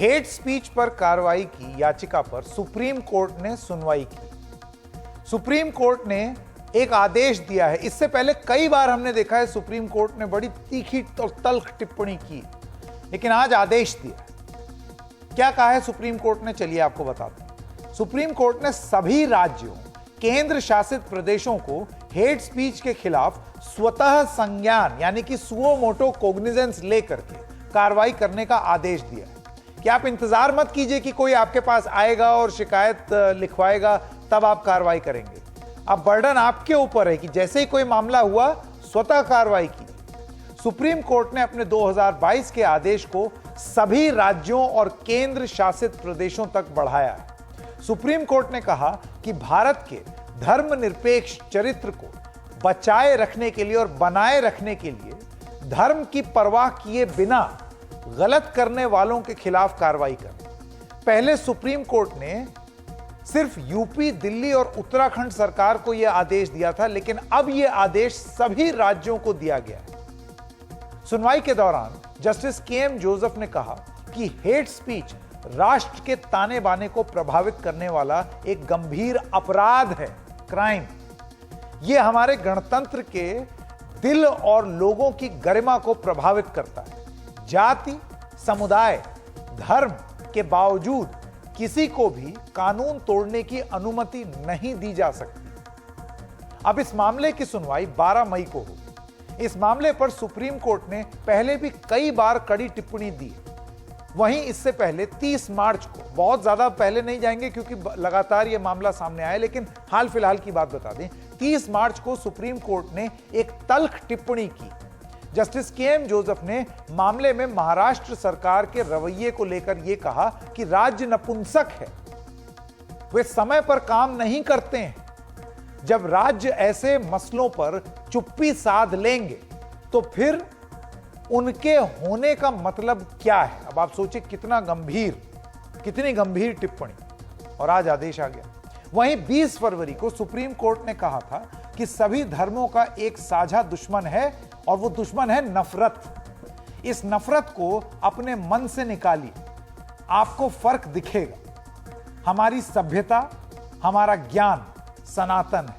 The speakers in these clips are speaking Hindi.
हेट स्पीच पर कार्रवाई की याचिका पर सुप्रीम कोर्ट ने सुनवाई की। सुप्रीम कोर्ट ने एक आदेश दिया है। इससे पहले कई बार हमने देखा है सुप्रीम कोर्ट ने बड़ी तीखी और तल्ख टिप्पणी की, लेकिन आज आदेश दिया। क्या कहा है सुप्रीम कोर्ट ने, चलिए आपको बताते हैं। सुप्रीम कोर्ट ने सभी राज्यों, केंद्र शासित प्रदेशों को हेट स्पीच के खिलाफ स्वतः संज्ञान यानी कि सुओ मोटो कोग्निजेंस लेकर के कार्रवाई करने का आदेश दिया है कि आप इंतजार मत कीजिए कि कोई आपके पास आएगा और शिकायत लिखवाएगा तब आप कार्रवाई करेंगे। अब बर्डन आपके ऊपर है कि जैसे ही कोई मामला हुआ स्वतः कार्रवाई की। सुप्रीम कोर्ट ने अपने 2022 के आदेश को सभी राज्यों और केंद्र शासित प्रदेशों तक बढ़ाया है। सुप्रीम कोर्ट ने कहा कि भारत के धर्मनिरपेक्ष चरित्र को बचाए रखने के लिए और बनाए रखने के लिए धर्म की परवाह किए बिना गलत करने वालों के खिलाफ कार्रवाई करें। पहले सुप्रीम कोर्ट ने सिर्फ यूपी, दिल्ली और उत्तराखंड सरकार को यह आदेश दिया था, लेकिन अब यह आदेश सभी राज्यों को दिया गया है। सुनवाई के दौरान जस्टिस के.एम. जोसेफ ने कहा कि हेट स्पीच राष्ट्र के ताने बाने को प्रभावित करने वाला एक गंभीर अपराध है, क्राइम। यह हमारे गणतंत्र के दिल और लोगों की गरिमा को प्रभावित करता है। जाति, समुदाय, धर्म के बावजूद किसी को भी कानून तोड़ने की अनुमति नहीं दी जा सकती। अब इस मामले की सुनवाई 12 मई को होगी। इस मामले पर सुप्रीम कोर्ट ने पहले भी कई बार कड़ी टिप्पणी दी। वहीं इससे पहले 30 मार्च को, बहुत ज्यादा पहले नहीं जाएंगे क्योंकि लगातार यह मामला सामने आया, लेकिन हाल फिलहाल की बात बता दें, 30 मार्च को सुप्रीम कोर्ट ने एक तल्ख टिप्पणी की। Justice KM. जोसेफ ने मामले में महाराष्ट्र सरकार के रवैये को लेकर यह कहा कि राज्य नपुंसक है, वे समय पर काम नहीं करते हैं। जब राज्य ऐसे मसलों पर चुप्पी साध लेंगे तो फिर उनके होने का मतलब क्या है। अब आप सोचिए कितनी गंभीर टिप्पणी, और आज आदेश आ गया। वहीं 20 फरवरी को सुप्रीम कोर्ट ने कहा था कि सभी धर्मों का एक साझा दुश्मन है और वो दुश्मन है नफरत। इस नफरत को अपने मन से निकालिए, आपको फर्क दिखेगा। हमारी सभ्यता, हमारा ज्ञान सनातन है,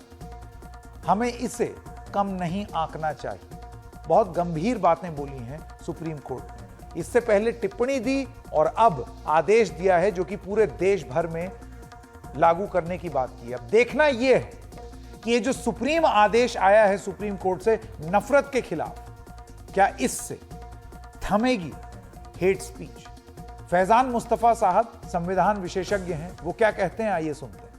हमें इसे कम नहीं आंकना चाहिए। बहुत गंभीर बातें बोली हैं सुप्रीम कोर्ट ने। इससे पहले टिप्पणी दी और अब आदेश दिया है जो कि पूरे देश भर में लागू करने की बात की। अब देखना यह है कि ये जो सुप्रीम आदेश आया है सुप्रीम कोर्ट से नफरत के खिलाफ, क्या इससे थमेगी हेट स्पीच। फैजान मुस्तफा साहब संविधान विशेषज्ञ हैं, वो क्या कहते हैं, आइए सुनते हैं।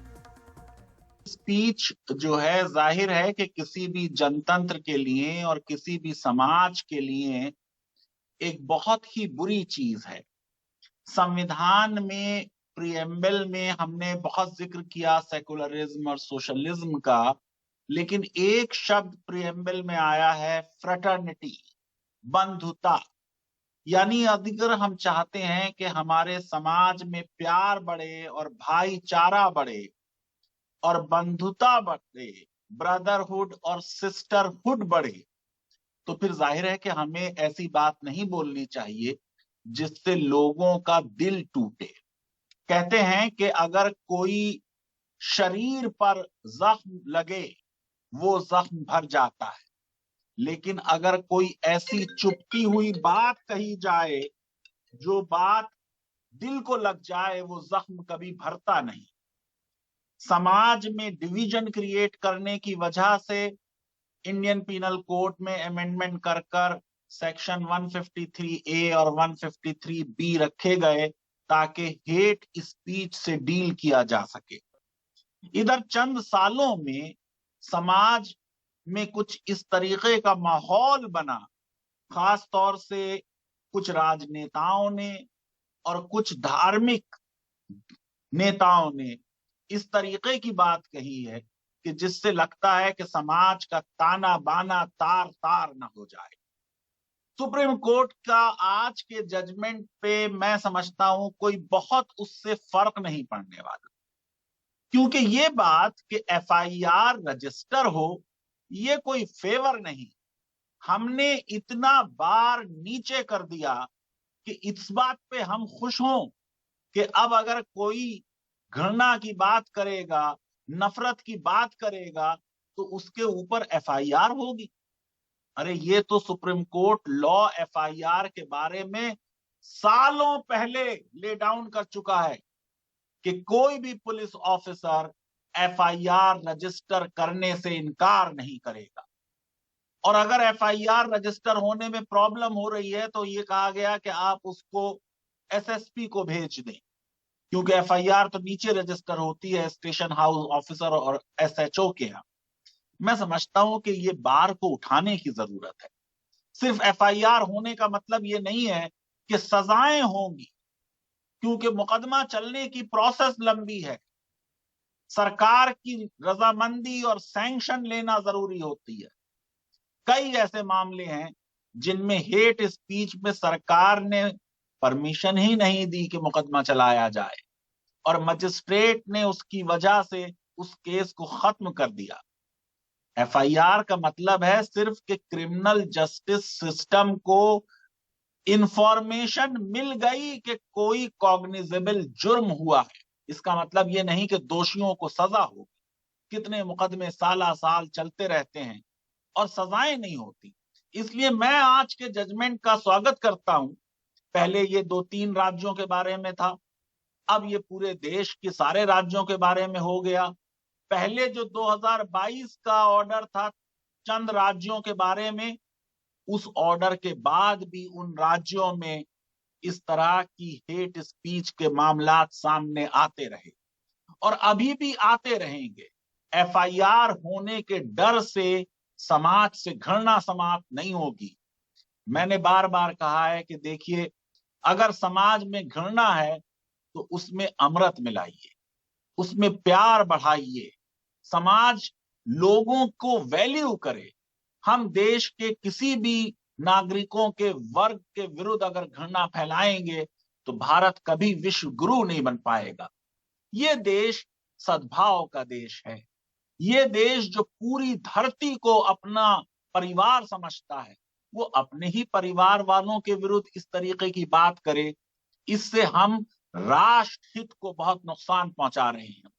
स्पीच जो है, जाहिर है कि किसी भी जनतंत्र के लिए और किसी भी समाज के लिए एक बहुत ही बुरी चीज है। संविधान में प्रीएम्बल में हमने बहुत जिक्र किया सेकुलरिज्म और सोशलिज्म का, लेकिन एक शब्द प्रीएम्बल में आया है फ्रेटर्निटी, बंधुता। यानी अगर हम चाहते हैं कि हमारे समाज में प्यार बढ़े और भाईचारा बढ़े और बंधुता बढ़े, ब्रदरहुड और सिस्टरहुड बढ़े, तो फिर जाहिर है कि हमें ऐसी बात नहीं बोलनी चाहिए जिससे लोगों का दिल टूटे। कहते हैं कि अगर कोई शरीर पर जख्म लगे वो जख्म भर जाता है, लेकिन अगर कोई ऐसी चुपती हुई बात कही जाए जो बात दिल को लग जाए वो जख्म कभी भरता नहीं। समाज में डिवीजन क्रिएट करने की वजह से इंडियन पीनल कोड में अमेंडमेंट कर सेक्शन 153A और 153B रखे गए ताकि हेट स्पीच से डील किया जा सके। इधर चंद सालों में समाज में कुछ इस तरीके का माहौल बना, खास तौर से कुछ राजनेताओं ने और कुछ धार्मिक नेताओं ने इस तरीके की बात कही है कि जिससे लगता है कि समाज का ताना बाना तार तार न हो जाए। सुप्रीम कोर्ट का आज के जजमेंट पे मैं समझता हूं कोई बहुत उससे फर्क नहीं पड़ने वाला, क्योंकि ये बात कि FIR रजिस्टर हो ये कोई फेवर नहीं। हमने इतना बार नीचे कर दिया कि इस बात पे हम खुश हों कि अब अगर कोई घृणा की बात करेगा, नफरत की बात करेगा, तो उसके ऊपर एफआईआर होगी। अरे ये तो सुप्रीम कोर्ट लॉ एफआईआर के बारे में सालों पहले ले डाउन कर चुका है कि कोई भी पुलिस ऑफिसर एफआईआर रजिस्टर करने से इनकार नहीं करेगा। और अगर एफआईआर रजिस्टर होने में प्रॉब्लम हो रही है तो ये कहा गया कि आप उसको एसएसपी को भेज दें, क्योंकि एफआईआर तो नीचे रजिस्टर होती है स्टेशन हाउस ऑफिसर और एसएचओ के यहाँ। मैं समझता हूं कि ये बार को उठाने की जरूरत है। सिर्फ एफआईआर होने का मतलब ये नहीं है कि सजाएं होंगी, क्योंकि मुकदमा चलने की प्रोसेस लंबी है। सरकार की रजामंदी और सैंक्शन लेना जरूरी होती है। कई ऐसे मामले हैं जिनमें हेट स्पीच में सरकार ने परमिशन ही नहीं दी कि मुकदमा चलाया जाए और मजिस्ट्रेट ने उसकी वजह से उस केस को खत्म कर दिया। एफआईआर का मतलब है सिर्फ कि क्रिमिनल जस्टिस सिस्टम को इंफॉर्मेशन मिल गई कि कोई कॉग्निजेबल जुर्म हुआ है। इसका मतलब यह नहीं कि दोषियों को सजा होगी। कितने मुकदमे साला साल चलते रहते हैं और सजाएं नहीं होती। इसलिए मैं आज के जजमेंट का स्वागत करता हूं। पहले ये 2-3 राज्यों के बारे में था, अब ये पूरे देश के सारे राज्यों के बारे में हो गया। पहले जो 2022 का ऑर्डर था चंद राज्यों के बारे में, उस ऑर्डर के बाद भी उन राज्यों में इस तरह की हेट स्पीच के मामलात सामने आते रहे और अभी भी आते रहेंगे। एफआईआर होने के डर से समाज से घृणा समाप्त नहीं होगी। मैंने बार बार कहा है कि देखिए, अगर समाज में घृणा है तो उसमें अमृत मिलाइए, उसमें प्यार बढ़ाइए, समाज लोगों को वैल्यू करे। हम देश के किसी भी नागरिकों के वर्ग के विरुद्ध अगर घृणा फैलाएंगे तो भारत कभी विश्व गुरु नहीं बन पाएगा। ये देश सद्भाव का देश है। ये देश जो पूरी धरती को अपना परिवार समझता है, वो अपने ही परिवार वालों के विरुद्ध इस तरीके की बात करे, इससे हम राष्ट्र हित को बहुत नुकसान पहुंचा रहे हैं।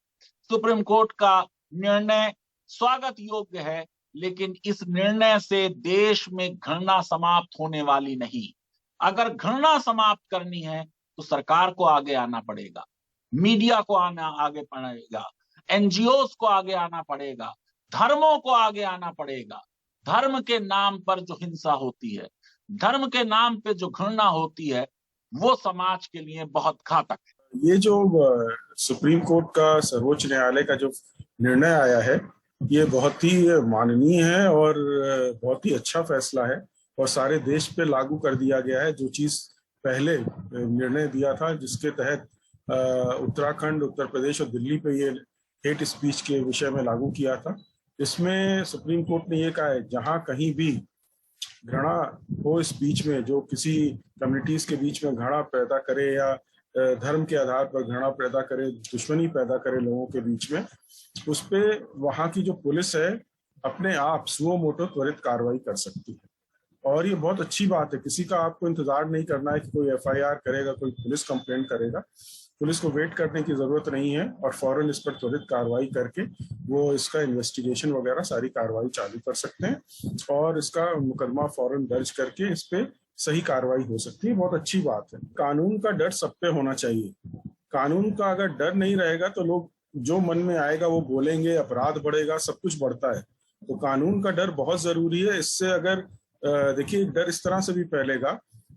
सुप्रीम कोर्ट का निर्णय स्वागत योग्य है, लेकिन इस निर्णय से देश में घृणा समाप्त होने वाली नहीं। अगर घृणा समाप्त करनी है तो सरकार को आगे आना पड़ेगा, मीडिया को आगे पड़ेगा, एनजीओस को आगे आना पड़ेगा, धर्मों को आगे आना पड़ेगा। धर्म के नाम पर जो हिंसा होती है, धर्म के नाम पे जो घृणा होती है, वो समाज के लिए बहुत घातक है। ये जो सुप्रीम कोर्ट का, सर्वोच्च न्यायालय का जो निर्णय आया है, ये बहुत ही माननीय है और बहुत ही अच्छा फैसला है और सारे देश पे लागू कर दिया गया है। जो चीज पहले निर्णय दिया था, जिसके तहत उत्तराखंड, उत्तर प्रदेश और दिल्ली पे ये हेट स्पीच के विषय में लागू किया था, इसमें सुप्रीम कोर्ट ने ये कहा है जहां कहीं भी घृणा हो स्पीच में, जो किसी कम्युनिटीज के बीच में घृणा पैदा करे या धर्म के आधार पर घृणा पैदा करे, दुश्मनी पैदा करे लोगों के बीच में, उस पे वहां की जो पुलिस है अपने आप सुओ मोटो त्वरित कार्रवाई कर सकती है। और ये बहुत अच्छी बात है। किसी का आपको इंतजार नहीं करना है कि कोई एफआईआर करेगा, कोई पुलिस कंप्लेंट करेगा। पुलिस को वेट करने की जरूरत नहीं है और फौरन इस पर त्वरित कार्रवाई करके वो इसका इन्वेस्टिगेशन वगैरह सारी कार्रवाई चालू कर सकते हैं और इसका मुकदमा फौरन दर्ज करके इस पे सही कार्रवाई हो सकती है। बहुत अच्छी बात है। कानून का डर सब पे होना चाहिए। कानून का अगर डर नहीं रहेगा तो लोग जो मन में आएगा वो बोलेंगे, अपराध बढ़ेगा, सब कुछ बढ़ता है। तो कानून का डर बहुत जरूरी है। इससे अगर देखिए, डर इस तरह से भी फैलेगा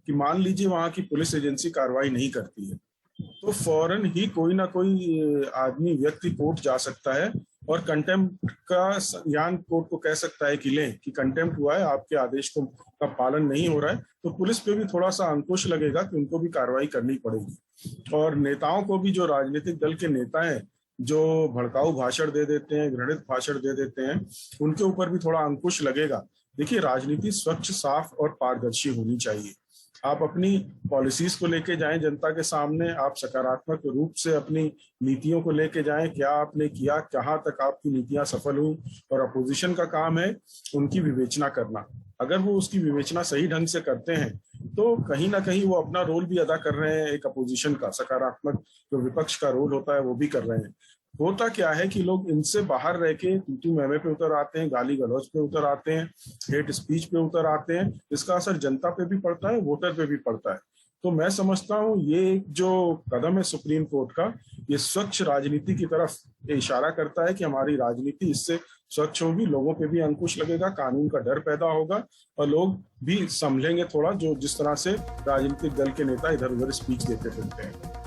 कि मान लीजिए वहां की पुलिस एजेंसी कार्रवाई नहीं करती है तो फौरन ही कोई ना कोई आदमी, व्यक्ति कोर्ट जा सकता है और कंटेम्प्ट का ज्ञान कोर्ट को कह सकता है कि लें कि कंटेम्प्ट हुआ है, आपके आदेश का पालन नहीं हो रहा है। तो पुलिस पे भी थोड़ा सा अंकुश लगेगा कि उनको भी कार्रवाई करनी पड़ेगी। और नेताओं को भी, जो राजनीतिक दल के नेता हैं जो भड़काऊ भाषण दे देते हैं, घृणित भाषण दे देते हैं, उनके ऊपर भी थोड़ा अंकुश लगेगा। देखिए, राजनीति स्वच्छ, साफ और पारदर्शी होनी चाहिए। आप अपनी पॉलिसीज को लेके जाएं जनता के सामने, आप सकारात्मक रूप से अपनी नीतियों को लेके जाएं, क्या आपने किया, कहाँ तक आपकी नीतियां सफल हुई। और अपोजिशन का काम है उनकी विवेचना करना। अगर वो उसकी विवेचना सही ढंग से करते हैं तो कहीं ना कहीं वो अपना रोल भी अदा कर रहे हैं, एक अपोजिशन का सकारात्मक जो विपक्ष का रोल होता है वो भी कर रहे हैं। होता क्या है कि लोग इनसे बाहर रह के तू मैमे पे उतर आते हैं, गाली गलौज पे उतर आते हैं, हेट स्पीच पे उतर आते हैं। इसका असर जनता पे भी पड़ता है, वोटर पे भी पड़ता है। तो मैं समझता हूँ ये जो कदम है सुप्रीम कोर्ट का, ये स्वच्छ राजनीति की तरफ इशारा करता है कि हमारी राजनीति इससे स्वच्छ होगी, लोगों पे भी अंकुश लगेगा, कानून का डर पैदा होगा और लोग भी संभलेंगे थोड़ा, जो जिस तरह से राजनीतिक दल के नेता इधर उधर स्पीच देते फिरते हैं।